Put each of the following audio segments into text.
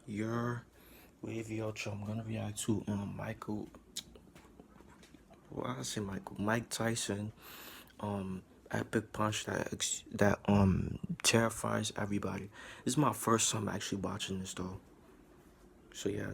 Your wavy ultra. I'm gonna react to Michael. Well, I say Mike Tyson. Epic punch that terrifies everybody. This is my first time actually watching this though. So yeah,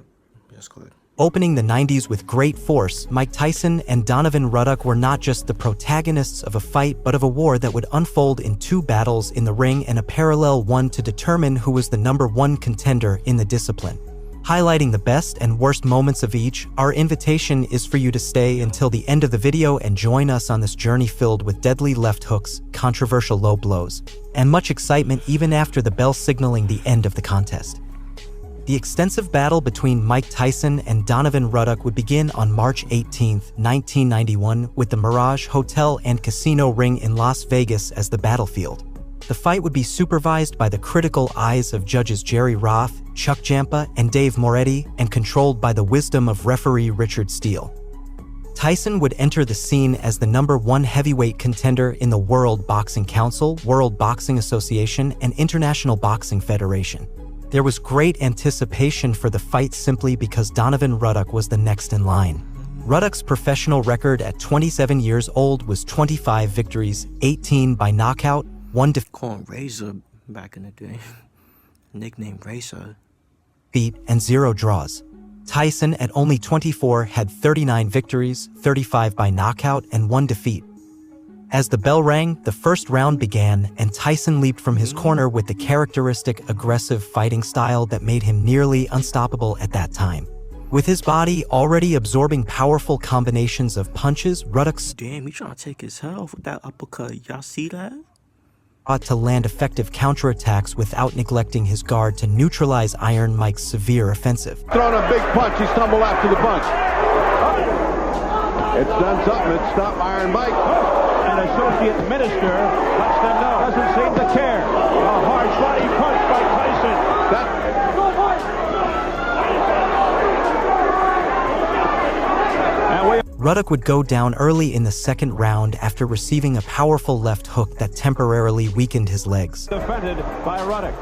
that's good. Opening the 90s with great force, Mike Tyson and Donovan Ruddock were not just the protagonists of a fight, but of a war that would unfold in two battles in the ring and a parallel one to determine who was the #1 contender in the discipline. Highlighting the best and worst moments of each, our invitation is for you to stay until the end of the video and join us on this journey filled with deadly left hooks, controversial low blows, and much excitement even after the bell signaling the end of the contest. The extensive battle between Mike Tyson and Donovan Ruddock would begin on March 18, 1991, with the Mirage Hotel and Casino Ring in Las Vegas as the battlefield. The fight would be supervised by the critical eyes of judges Jerry Roth, Chuck Jampa, and Dave Moretti, and controlled by the wisdom of referee Richard Steele. Tyson would enter the scene as the #1 heavyweight contender in the World Boxing Council, World Boxing Association, and International Boxing Federation. There was great anticipation for the fight simply because Donovan Ruddock was the next in line. Ruddock's professional record at 27 years old was 25 victories, 18 by knockout, 1 Call him Razor back in the day. Nickname Razor. defeat, and 0 draws. Tyson, at only 24, had 39 victories, 35 by knockout, and 1 defeat. As the bell rang, the first round began, and Tyson leaped from his corner with the characteristic aggressive fighting style that made him nearly unstoppable at that time. With his body already absorbing powerful combinations of punches, Ruddock Damn, he trying to take his head off with that uppercut. Y'all see that? sought to land effective counterattacks without neglecting his guard to neutralize Iron Mike's severe offensive. Throwing a big punch, he stumbled after the punch. It's done something, it stopped Iron Mike. An associate minister lets them know. Doesn't seem to care. A hard body punch by Tyson. Ruddock would go down early in the second round after receiving a powerful left hook that temporarily weakened his legs. Defended by Ruddock.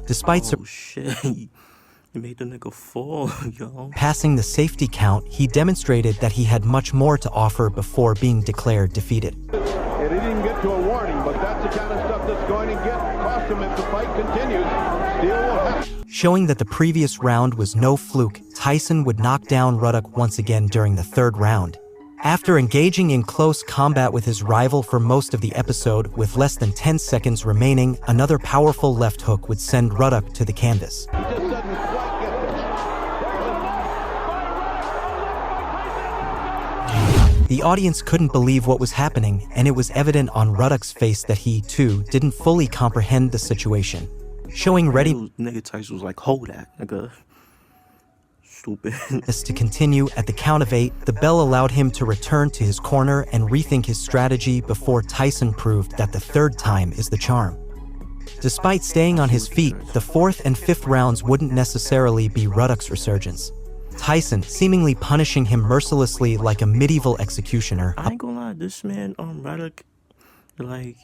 Despite shit. You made the nigga fall, yo. passing the safety count, he demonstrated that he had much more to offer before being declared defeated. It didn't even get to a warning, but that's the kind of stuff that's going to cost him if the fight continues. Steele will have. Showing that the previous round was no fluke, Tyson would knock down Ruddock once again during the third round. After engaging in close combat with his rival for most of the episode, with less than 10 seconds remaining, another powerful left hook would send Ruddock to the canvas. He just doesn't quite get there. The audience couldn't believe what was happening, and it was evident on Ruddock's face that he, too, didn't fully comprehend the situation. Showing ready Nigga Tyson was like, hold that, nigga. Stupid. to continue at the count of 8, the bell allowed him to return to his corner and rethink his strategy before Tyson proved that the third time is the charm. Despite staying on his feet, the fourth and fifth rounds wouldn't necessarily be Ruddock's resurgence. Tyson seemingly punishing him mercilessly like a medieval executioner. I ain't gonna lie, this man, Ruddock, like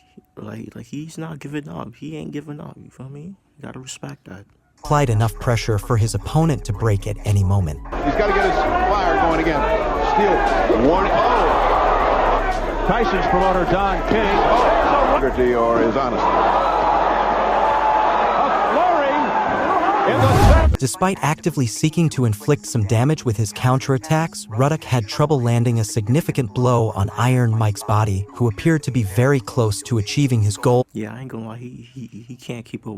he's not giving up. He ain't giving up, you feel me? You gotta respect that. Applied enough pressure for his opponent to break at any moment. He's got to get his fire going again. Steele, warning. Oh! Tyson's promoter, Don King. Integrity or his honesty. A flurry in the center. Despite actively seeking to inflict some damage with his counterattacks, Ruddock had trouble landing a significant blow on Iron Mike's body, who appeared to be very close to achieving his goal. Yeah, I ain't gonna lie, he can't keep up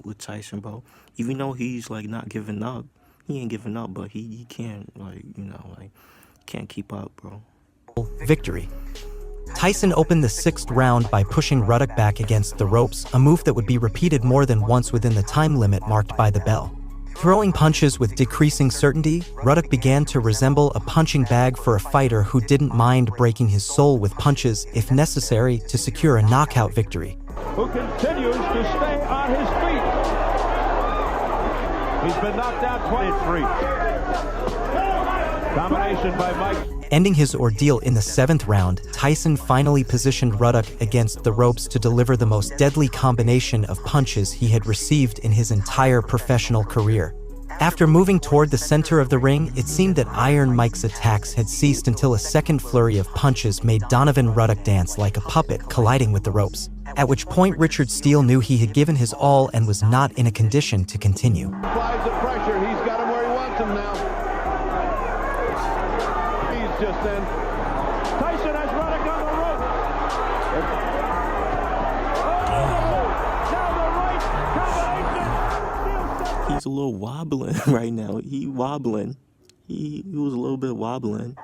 with Tyson, bro. Even though he's like not giving up, he ain't giving up, but he can't, like, you know, like, can't keep up, bro. Victory. Tyson opened the 6th round by pushing Ruddock back against the ropes, a move that would be repeated more than once within the time limit marked by the bell. Throwing punches with decreasing certainty, Ruddock began to resemble a punching bag for a fighter who didn't mind breaking his soul with punches, if necessary, to secure a knockout victory. Who continues to stay on his feet. He's been knocked down 23. Combination by Mike. Ending his ordeal in the 7th round, Tyson finally positioned Ruddock against the ropes to deliver the most deadly combination of punches he had received in his entire professional career. After moving toward the center of the ring, it seemed that Iron Mike's attacks had ceased until a second flurry of punches made Donovan Ruddock dance like a puppet, colliding with the ropes. At which point Richard Steele knew he had given his all and was not in a condition to continue. Applies the pressure. He's got him where he wants him now. He's just in. Tyson has Ruddock on the rope. Now the right combination. He's a little wobbling right now. He wobbling. He was a little bit wobbling.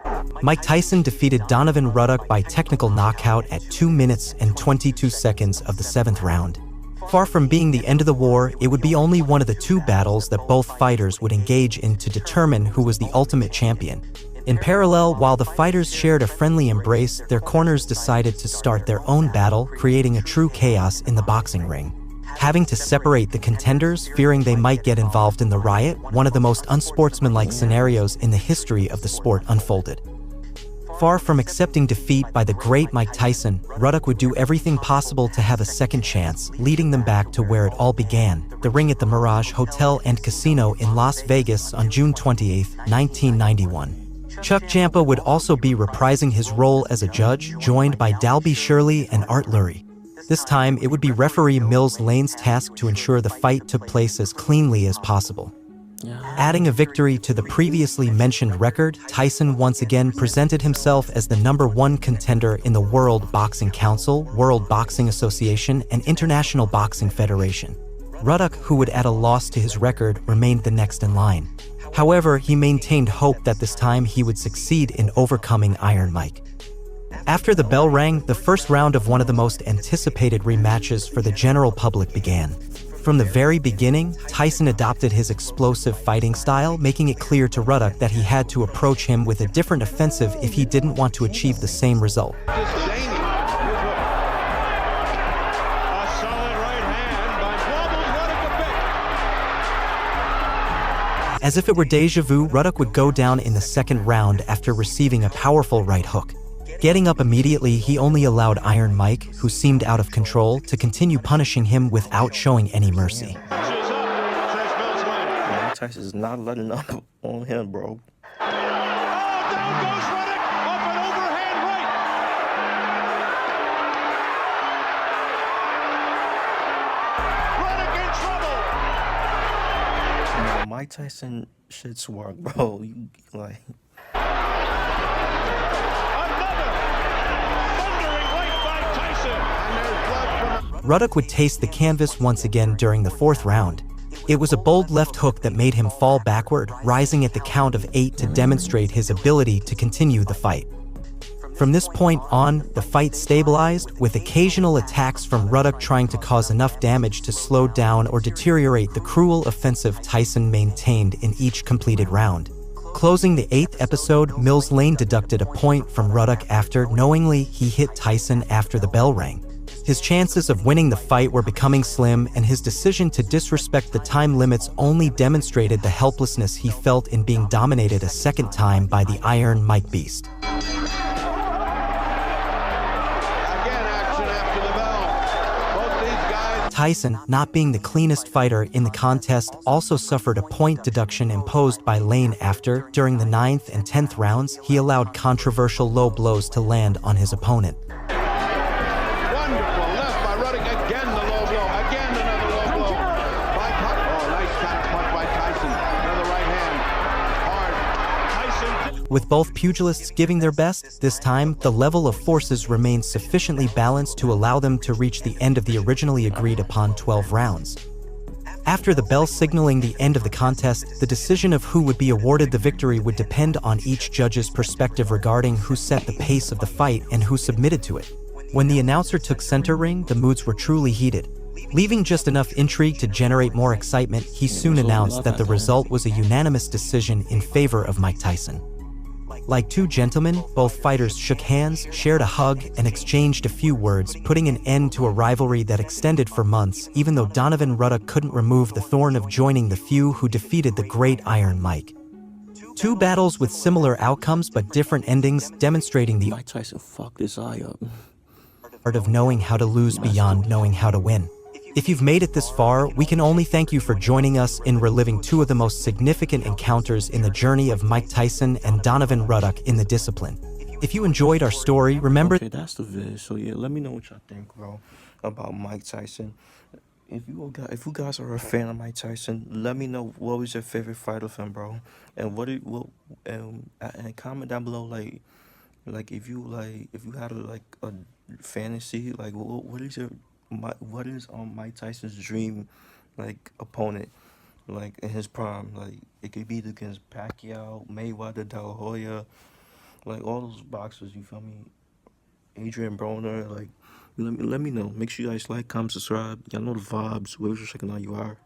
Mike Tyson defeated Donovan Ruddock by technical knockout at 2 minutes and 22 seconds of the 7th round. Far from being the end of the war, it would be only one of the 2 battles that both fighters would engage in to determine who was the ultimate champion. In parallel, while the fighters shared a friendly embrace, their corners decided to start their own battle, creating a true chaos in the boxing ring. Having to separate the contenders, fearing they might get involved in the riot, one of the most unsportsmanlike scenarios in the history of the sport unfolded. Far from accepting defeat by the great Mike Tyson, Ruddock would do everything possible to have a second chance, leading them back to where it all began, the ring at the Mirage Hotel and Casino in Las Vegas on June 28, 1991. Chuck Champa would also be reprising his role as a judge, joined by Dalby Shirley and Art Lurie. This time, it would be referee Mills Lane's task to ensure the fight took place as cleanly as possible. Adding a victory to the previously mentioned record, Tyson once again presented himself as the #1 contender in the World Boxing Council, World Boxing Association, and International Boxing Federation. Ruddock, who would add a loss to his record, remained the next in line. However, he maintained hope that this time he would succeed in overcoming Iron Mike. After the bell rang, the first round of one of the most anticipated rematches for the general public began. From the very beginning, Tyson adopted his explosive fighting style, making it clear to Ruddock that he had to approach him with a different offensive if he didn't want to achieve the same result. A solid right hand by Ruddock a bit. As if it were deja vu, Ruddock would go down in the second round after receiving a powerful right hook. Getting up immediately, he only allowed Iron Mike, who seemed out of control, to continue punishing him without showing any mercy. Mike Tyson is not letting up on him, bro. Down goes Ruddock, up and overhand right. Ruddock in trouble. Mike Tyson shit's work, bro. You like. Ruddock would taste the canvas once again during the 4th round. It was a bold left hook that made him fall backward, rising at the count of 8 to demonstrate his ability to continue the fight. From this point on, the fight stabilized, with occasional attacks from Ruddock trying to cause enough damage to slow down or deteriorate the cruel offensive Tyson maintained in each completed round. Closing the 8th episode, Mills Lane deducted a point from Ruddock after, knowingly, he hit Tyson after the bell rang. His chances of winning the fight were becoming slim, and his decision to disrespect the time limits only demonstrated the helplessness he felt in being dominated a second time by the Iron Mike Beast. Tyson, not being the cleanest fighter in the contest, also suffered a point deduction imposed by Lane after, during the 9th and 10th rounds, he allowed controversial low blows to land on his opponent. Wonderful left by Ruddock. Again the low blow. Again another low blow. Oh, nice counter punch by Tyson. Another right hand. Hard. With both pugilists giving their best, this time, the level of forces remained sufficiently balanced to allow them to reach the end of the originally agreed upon 12 rounds. After the bell signaling the end of the contest, the decision of who would be awarded the victory would depend on each judge's perspective regarding who set the pace of the fight and who submitted to it. When the announcer took center ring, the moods were truly heated. Leaving just enough intrigue to generate more excitement, he soon announced that the result was a unanimous decision in favor of Mike Tyson. Like two gentlemen, both fighters shook hands, shared a hug, and exchanged a few words, putting an end to a rivalry that extended for months, even though Donovan Ruddock couldn't remove the thorn of joining the few who defeated the great Iron Mike. Two battles with similar outcomes but different endings, demonstrating the Mike Tyson fucked his eye up. art of knowing how to lose beyond knowing how to win. If you've made it this far, we can only thank you for joining us in reliving two of the most significant encounters in the journey of Mike Tyson and Donovan Ruddock in the discipline. If you enjoyed our story, remember Okay, that's the vid. So yeah, let me know what y'all think, bro, about Mike Tyson. If you guys are a fan of Mike Tyson, let me know what was your favorite fight of him, bro, and and comment down below if you had a fantasy, like what is Mike Tyson's dream opponent in his prime, it could be against Pacquiao, Mayweather, De La Hoya, all those boxers, you feel me? Adrian Broner, let me know. Make sure you guys like, comment, subscribe. Y'all know the vibes. Wherever you're checking out, you are.